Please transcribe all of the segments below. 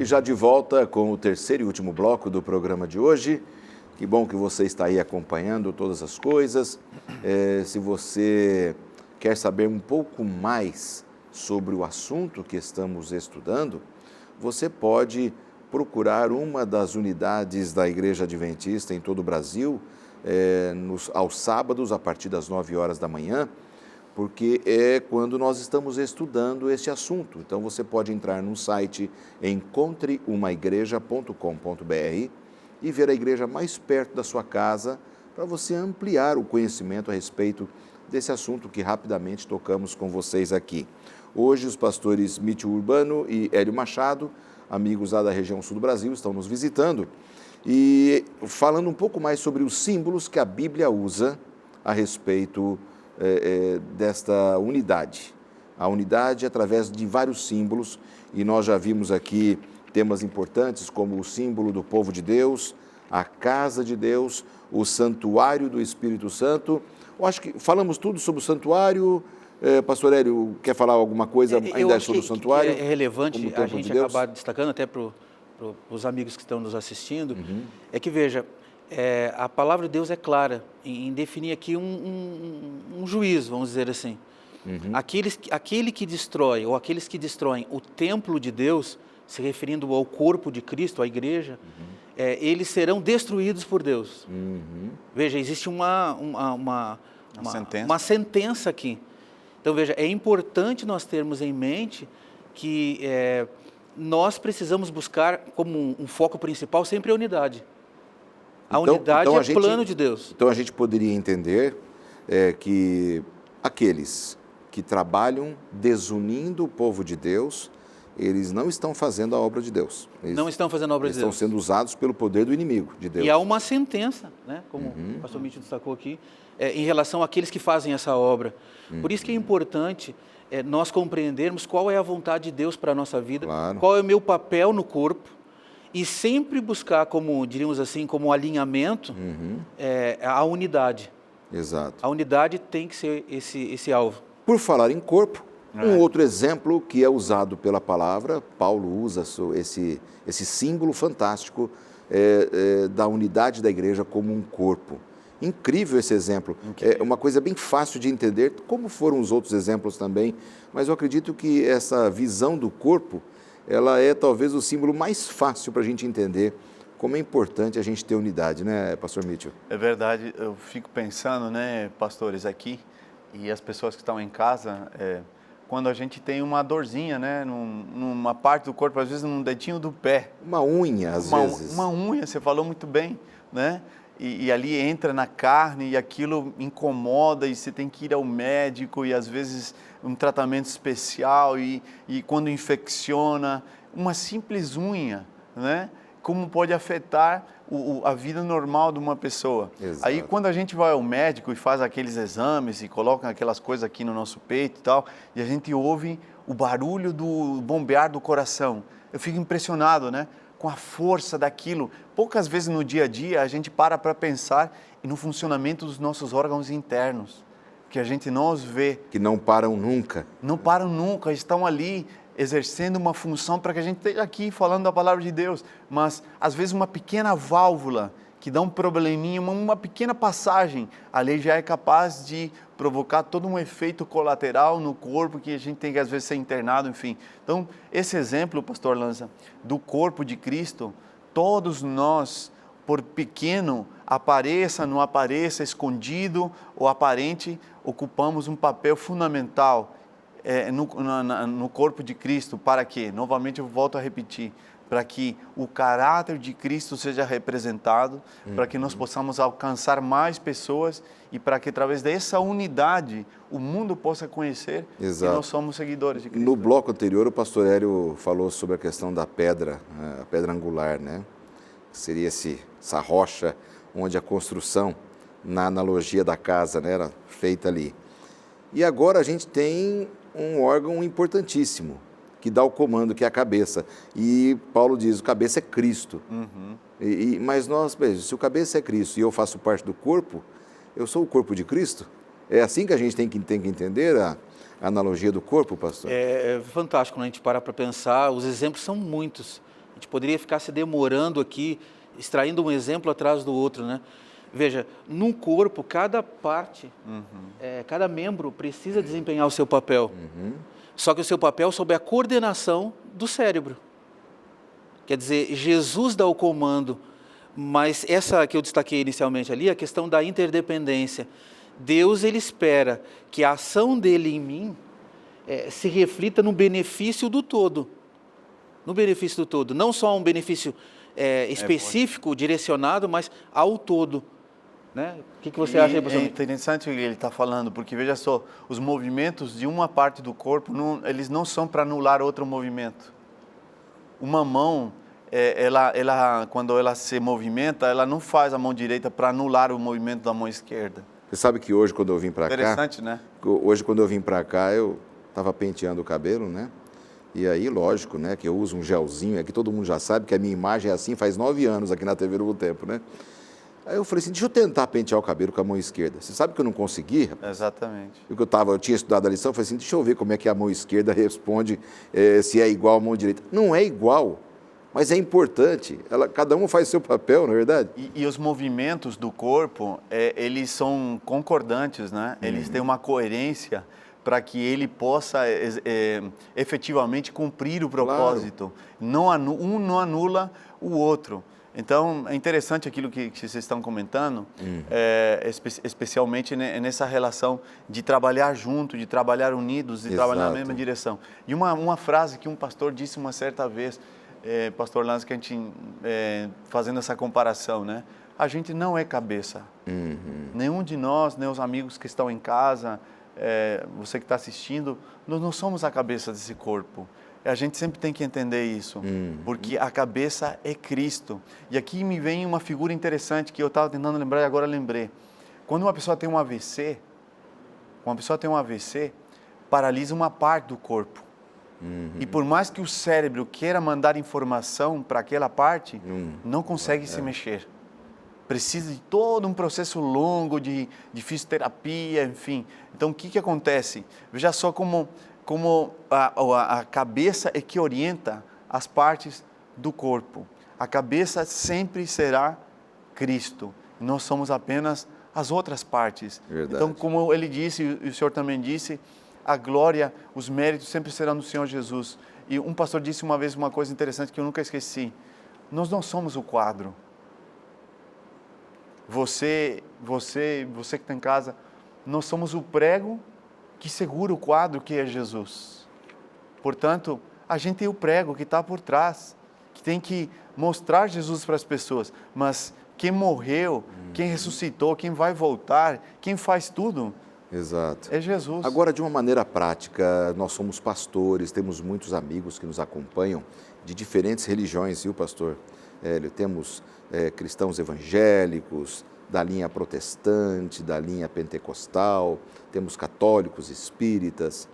E já de volta com o terceiro e último bloco do programa de hoje. Que bom que você está aí acompanhando todas as coisas. Se você quer saber um pouco mais sobre o assunto que estamos estudando, você pode procurar uma das unidades da Igreja Adventista em todo o Brasil, aos sábados, a partir das 9 horas da manhã, porque é quando nós estamos estudando este assunto. Então, você pode entrar no site encontreumaigreja.com.br e ver a igreja mais perto da sua casa, para você ampliar o conhecimento a respeito desse assunto que rapidamente tocamos com vocês aqui. Hoje, os pastores Mitchell Urbano e Hélio Machado, amigos lá da região sul do Brasil, estão nos visitando e falando um pouco mais sobre os símbolos que a Bíblia usa a respeito desta unidade. A unidade através de vários símbolos, e nós já vimos aqui temas importantes como o símbolo do povo de Deus, a casa de Deus, o santuário do Espírito Santo. Eu acho que falamos tudo sobre o santuário. Pastor Hélio, quer falar alguma coisa ainda sobre o santuário? É relevante a gente de acabar destacando até para os amigos que estão nos assistindo, é que, veja, a palavra de Deus é clara em definir aqui um juízo, vamos dizer assim. Aquele que destrói, ou aqueles que destroem o templo de Deus, se referindo ao corpo de Cristo, à igreja, eles serão destruídos por Deus. Veja, existe uma sentença aqui. Então, veja, é importante nós termos em mente que nós precisamos buscar como um foco principal sempre a unidade. A unidade é o plano de Deus. Então, a gente poderia entender que aqueles que trabalham desunindo o povo de Deus, eles não estão fazendo a obra de Deus. Não estão fazendo a obra de Deus. Estão sendo usados pelo poder do inimigo de Deus. E há uma sentença, né, como o pastor Mitchell destacou aqui, em relação àqueles que fazem essa obra. Por isso que é importante nós compreendermos qual é a vontade de Deus para a nossa vida, qual é o meu papel no corpo, e sempre buscar, como diríamos assim, como alinhamento, a unidade. Exato. A unidade tem que ser esse alvo. Por falar em corpo, um outro exemplo que é usado pela palavra, Paulo usa esse símbolo fantástico da unidade da igreja como um corpo. Incrível esse exemplo. É uma coisa bem fácil de entender, como foram os outros exemplos também, mas eu acredito que essa visão do corpo, ela é talvez o símbolo mais fácil para a gente entender como é importante a gente ter unidade, né, pastor Mitchell? É verdade, eu fico pensando, né, pastores, aqui, e as pessoas que estão em casa, quando a gente tem uma dorzinha, né, numa parte do corpo, às vezes num dedinho do pé. Uma unha, às vezes. Uma unha, você falou muito bem, né? E ali entra na carne e aquilo incomoda e você tem que ir ao médico e às vezes um tratamento especial e quando infecciona, uma simples unha, né? Como pode afetar a vida normal de uma pessoa. Exato. Aí quando a gente vai ao médico e faz aqueles exames e coloca aquelas coisas aqui no nosso peito e tal, e a gente ouve o barulho do bombear do coração, eu fico impressionado, né? Com a força daquilo. Poucas vezes no dia a dia a gente para pensar no funcionamento dos nossos órgãos internos, que a gente não os vê. Que não param nunca. Não param nunca, estão ali exercendo uma função para que a gente esteja aqui falando da palavra de Deus, mas às vezes uma pequena válvula que dá um probleminha, uma pequena passagem, ali já é capaz de provocar todo um efeito colateral no corpo que a gente tem que às vezes ser internado, enfim. Então, esse exemplo, pastor Lanza, do corpo de Cristo, todos nós, por pequeno, apareça, não apareça, escondido ou aparente, ocupamos um papel fundamental no corpo de Cristo. Para quê? Novamente eu volto a repetir, para que o caráter de Cristo seja representado, para que nós possamos alcançar mais pessoas e para que através dessa unidade o mundo possa conhecer que nós somos seguidores de Cristo. No bloco anterior o pastor Hélio falou sobre a questão da pedra, a pedra angular, né? Seria essa rocha onde a construção, na analogia da casa, né, era feita ali. E agora a gente tem um órgão importantíssimo, que dá o comando, que é a cabeça. E Paulo diz, o cabeça é Cristo. Mas nós, se o cabeça é Cristo e eu faço parte do corpo, eu sou o corpo de Cristo? É assim que a gente tem que entender a analogia do corpo, pastor? É fantástico quando a gente para pensar, os exemplos são muitos. gente poderia ficar se demorando aqui, extraindo um exemplo atrás do outro, né? Veja, num corpo, cada parte, cada membro precisa desempenhar o seu papel. Só que o seu papel sob a coordenação do cérebro. Quer dizer, Jesus dá o comando, mas essa que eu destaquei inicialmente ali, a questão da interdependência. Deus, ele espera que a ação dele em mim se reflita no benefício do todo. No benefício do todo. Não só um benefício específico, direcionado, mas ao todo. Né? O que você acha aí, pastor? É interessante o que ele está falando, porque veja só, os movimentos de uma parte do corpo, eles não são para anular outro movimento. Uma mão, quando ela se movimenta, ela não faz a mão direita para anular o movimento da mão esquerda. Você sabe que hoje, quando eu vim para cá... Interessante, né? Hoje, quando eu vim para cá, eu estava penteando o cabelo, né? E aí, lógico, né, que eu uso um gelzinho, é que todo mundo já sabe que a minha imagem é assim faz 9 anos aqui na TV Novo Tempo, né? Aí eu falei assim, deixa eu tentar pentear o cabelo com a mão esquerda. Você sabe que eu não consegui, rapaz? Exatamente. Eu tinha estudado a lição, eu falei assim, deixa eu ver como é que a mão esquerda responde, se é igual à mão direita. Não é igual, mas é importante. Cada um faz seu papel, não é verdade? E os movimentos do corpo, eles são concordantes, né? Eles têm uma coerência para que ele possa efetivamente cumprir o propósito. Claro. Um não anula o outro. Então, é interessante aquilo que vocês estão comentando, especialmente nessa relação de trabalhar junto, de trabalhar unidos, de trabalhar na mesma direção. E uma frase que um pastor disse uma certa vez, pastor Lance, que a gente, fazendo essa comparação, né? A gente não é cabeça. Nenhum de nós, nem os amigos que estão em casa, você que está assistindo, nós não somos a cabeça desse corpo. A gente sempre tem que entender isso, porque a cabeça é Cristo. E aqui me vem uma figura interessante que eu estava tentando lembrar e agora lembrei. Quando uma pessoa tem um AVC, paralisa uma parte do corpo. E por mais que o cérebro queira mandar informação para aquela parte, não consegue se mexer. Precisa de todo um processo longo de fisioterapia, enfim. Então, o que acontece? Veja só como a cabeça é que orienta as partes do corpo. A cabeça sempre será Cristo. Nós somos apenas as outras partes. Verdade. Então, como ele disse, e o senhor também disse, a glória, os méritos sempre serão do Senhor Jesus. E um pastor disse uma vez uma coisa interessante que eu nunca esqueci. Nós não somos o quadro. Você que está em casa, nós somos o prego que segura o quadro que é Jesus. Portanto, a gente tem o prego que está por trás, que tem que mostrar Jesus para as pessoas. Mas quem morreu, quem ressuscitou, quem vai voltar, quem faz tudo, exato, é Jesus. Agora, de uma maneira prática, nós somos pastores, temos muitos amigos que nos acompanham de diferentes religiões, viu, pastor Hélio? Temos cristãos evangélicos, da linha protestante, da linha pentecostal, temos católicos, espíritas,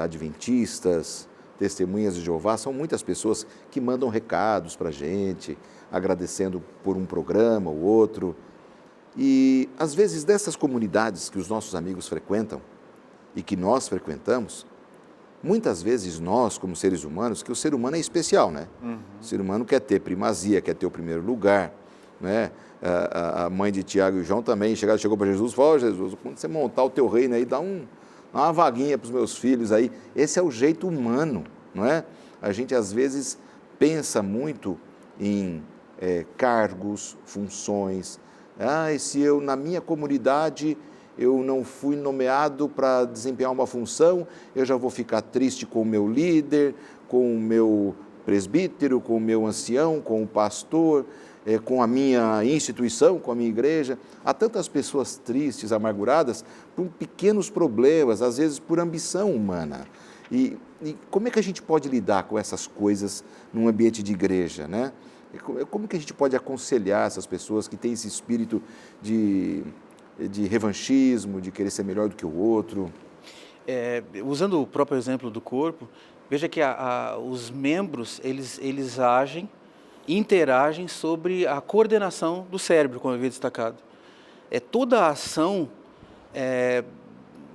adventistas, testemunhas de Jeová. São muitas pessoas que mandam recados para a gente, agradecendo por um programa ou outro. E, às vezes, dessas comunidades que os nossos amigos frequentam e que nós frequentamos, muitas vezes nós, como seres humanos, que o ser humano é especial, né? O ser humano quer ter primazia, quer ter o primeiro lugar, né? A mãe de Tiago e João também chegou para Jesus e falou, Jesus, quando você montar o teu reino aí, dá uma vaguinha para os meus filhos aí. Esse é o jeito humano, não é? A gente, às vezes, pensa muito em cargos, funções. E se eu, na minha comunidade, eu não fui nomeado para desempenhar uma função, eu já vou ficar triste com o meu líder, com o meu presbítero, com o meu ancião, com o pastor, com a minha instituição, com a minha igreja. Há tantas pessoas tristes, amarguradas, por pequenos problemas, às vezes por ambição humana. E como é que a gente pode lidar com essas coisas num ambiente de igreja, né? Como que a gente pode aconselhar essas pessoas que têm esse espírito de revanchismo, de querer ser melhor do que o outro? Usando o próprio exemplo do corpo, veja que os membros, eles agem, interagem sobre a coordenação do cérebro, como eu havia destacado. Toda a ação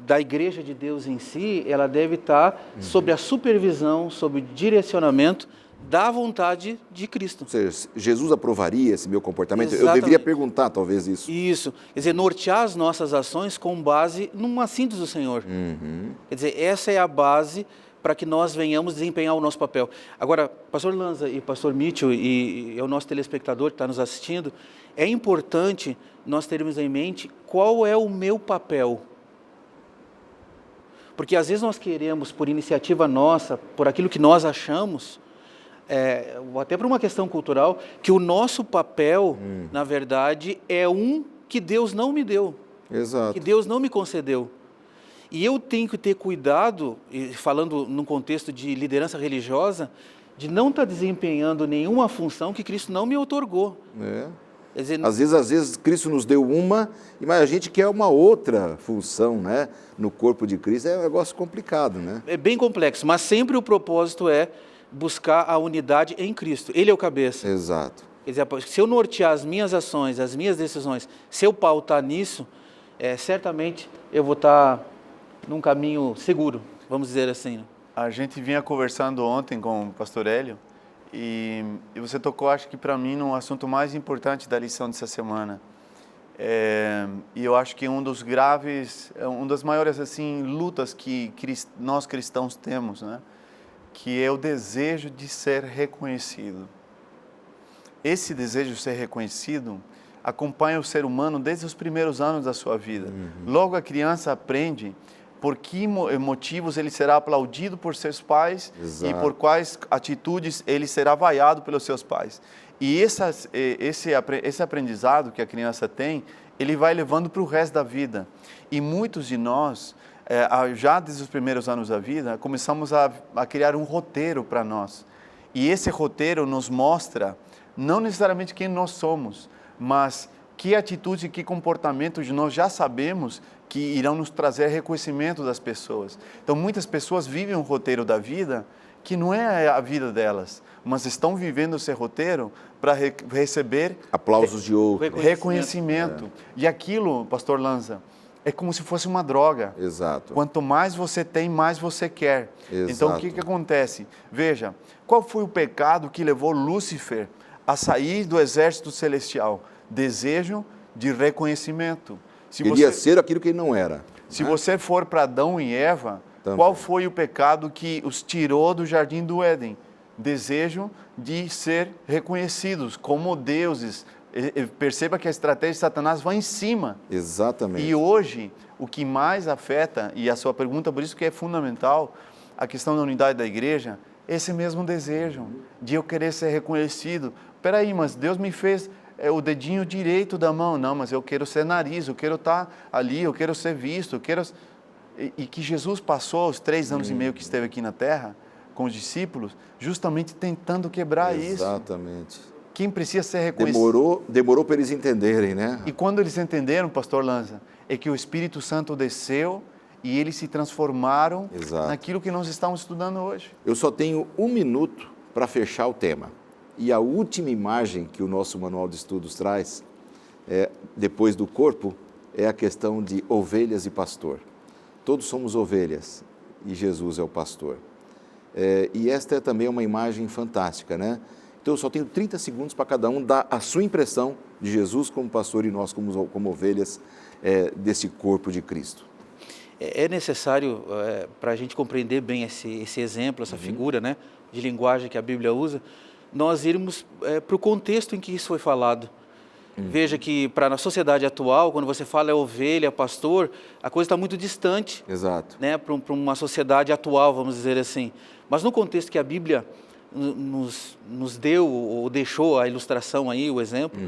da Igreja de Deus em si, ela deve estar sob a supervisão, sob o direcionamento da vontade de Cristo. Ou seja, Jesus aprovaria esse meu comportamento? Exatamente. Eu deveria perguntar, talvez, isso. Isso. Quer dizer, nortear as nossas ações com base numa síntese do Senhor. Quer dizer, essa é a base para que nós venhamos desempenhar o nosso papel. Agora, pastor Lanza e pastor Mitchell e o nosso telespectador que está nos assistindo, é importante nós termos em mente qual é o meu papel. Porque às vezes nós queremos, por iniciativa nossa, por aquilo que nós achamos, até por uma questão cultural, que o nosso papel, na verdade, é um que Deus não me deu. Exato. Que Deus não me concedeu. E eu tenho que ter cuidado, falando num contexto de liderança religiosa, de não estar desempenhando nenhuma função que Cristo não me outorgou. Quer dizer, Às vezes Cristo nos deu uma, mas a gente quer uma outra função, né? No corpo de Cristo. É um negócio complicado, né? é bem complexo, mas sempre o propósito é buscar a unidade em Cristo. Ele é o cabeça. Exato. Quer dizer, se eu nortear as minhas ações, as minhas decisões, se eu pautar nisso, certamente eu vou estar num caminho seguro, vamos dizer assim. Né? A gente vinha conversando ontem com o pastor Hélio e você tocou, acho que para mim, no assunto mais importante da lição dessa semana. E eu acho que uma das maiores assim, lutas que nós cristãos temos, né? Que é o desejo de ser reconhecido. Esse desejo de ser reconhecido acompanha o ser humano desde os primeiros anos da sua vida. Logo a criança aprende por que motivos ele será aplaudido por seus pais. Exato. E por quais atitudes ele será vaiado pelos seus pais. E esse aprendizado que a criança tem, ele vai levando para o resto da vida. E muitos de nós, já desde os primeiros anos da vida, começamos a criar um roteiro para nós. E esse roteiro nos mostra, não necessariamente quem nós somos, mas que atitude e que comportamentos nós já sabemos que irão nos trazer reconhecimento das pessoas. Então, muitas pessoas vivem um roteiro da vida que não é a vida delas, mas estão vivendo esse roteiro para receber aplausos de outros, reconhecimento. E aquilo, pastor Lanza, é como se fosse uma droga. Exato. Quanto mais você tem, mais você quer. Exato. Então, o que acontece? Veja, qual foi o pecado que levou Lúcifer a sair do exército celestial? Desejo de reconhecimento. Queria ser aquilo que ele não era. Se você for para Adão e Eva, também. Qual foi o pecado que os tirou do jardim do Éden? Desejo de ser reconhecidos como deuses. Perceba que a estratégia de Satanás vai em cima. Exatamente. E hoje, o que mais afeta, e a sua pergunta, por isso que é fundamental, a questão da unidade da igreja, esse mesmo desejo de eu querer ser reconhecido. Espera aí, mas Deus me fez o dedinho direito da mão. Não, mas eu quero ser nariz, eu quero estar ali, eu quero ser visto, eu quero... E que Jesus passou os 3 anos e meio que esteve aqui na Terra, com os discípulos, justamente tentando quebrar isso. Exatamente. Quem precisa ser reconhecido... Demorou para eles entenderem, né? E quando eles entenderam, pastor Lanza, é que o Espírito Santo desceu e eles se transformaram naquilo que nós estamos estudando hoje. Eu só tenho 1 minuto para fechar o tema. E a última imagem que o nosso manual de estudos traz, depois do corpo, é a questão de ovelhas e pastor. Todos somos ovelhas e Jesus é o pastor. E esta é também uma imagem fantástica, né? Então eu só tenho 30 segundos para cada um dar a sua impressão de Jesus como pastor e nós como ovelhas desse corpo de Cristo. É necessário, para a gente compreender bem esse exemplo, essa figura, né, de linguagem que a Bíblia usa, nós irmos para o contexto em que isso foi falado. Veja que na sociedade atual, quando você fala ovelha, pastor, a coisa está muito distante. Exato. Né, para uma sociedade atual, vamos dizer assim. Mas no contexto que a Bíblia nos deu, ou deixou a ilustração aí, o exemplo,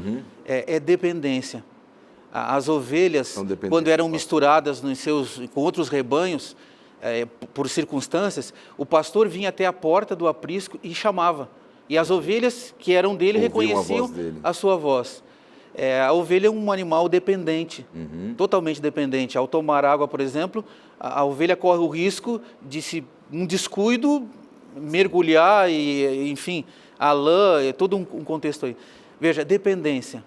é dependência. As ovelhas, quando eram misturadas com outros rebanhos, por circunstâncias, o pastor vinha até a porta do aprisco e chamava. E as ovelhas que eram dele reconheciam a sua voz. A ovelha é um animal dependente, totalmente dependente. Ao tomar água, por exemplo, a ovelha corre o risco de, se um descuido, mergulhar e, enfim, a lã, todo um contexto aí. Veja, dependência.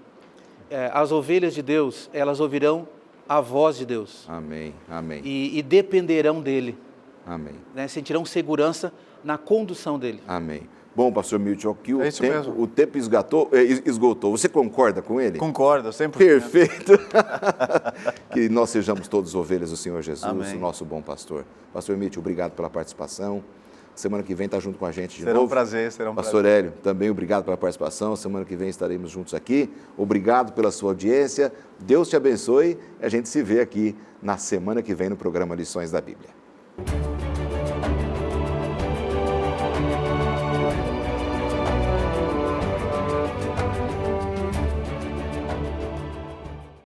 As ovelhas de Deus, elas ouvirão a voz de Deus. Amém, amém. E dependerão dele. Amém. Né? Sentirão segurança na condução dele. Amém. Bom, pastor Milton, que É isso mesmo. o tempo esgotou. Você concorda com ele? Concordo, 100%. Perfeito. Que nós sejamos todos ovelhas do Senhor Jesus, Amém. o nosso bom pastor. Pastor Milton, obrigado pela participação. Semana que vem está junto com a gente de Será novo. um prazer, será um Pastor prazer. Hélio, também obrigado pela participação. Semana que vem estaremos juntos aqui. Obrigado pela sua audiência. Deus te abençoe. A gente se vê aqui na semana que vem no programa Lições da Bíblia.